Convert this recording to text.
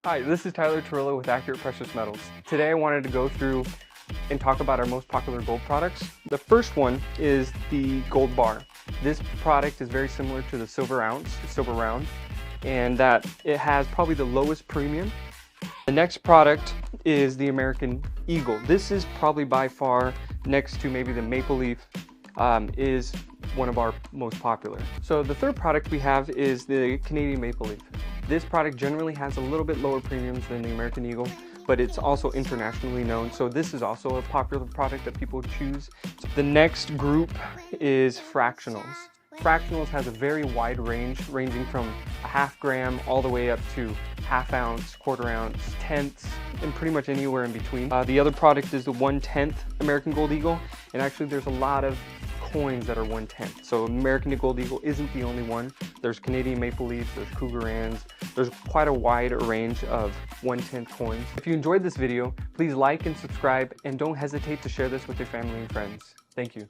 Hi, this is Tyler Torillo with Accurate Precious Metals. Today I wanted to go through and talk about our most popular gold products. The first one is the gold bar. This product is very similar to the silver round, and that it has probably the lowest premium. The next product is the American Eagle. This is probably by far, next to maybe the Maple Leaf, is one of our most popular. So the third product we have is the Canadian Maple Leaf. This product generally has a little bit lower premiums than the American Eagle, but it's also internationally known. So this is also a popular product that people choose. The next group is fractionals. Fractionals has a very wide range, ranging from a half gram all the way up to half ounce, quarter ounce, tenths, and pretty much anywhere in between. The other product is the 1/10 American Gold Eagle, and actually there's a lot of coins that are 1/10. So American Gold Eagle isn't the only one. There's Canadian Maple Leafs, there's Cougarans, there's quite a wide range of 1/10 coins. If you enjoyed this video, please like and subscribe, and don't hesitate to share this with your family and friends. Thank you.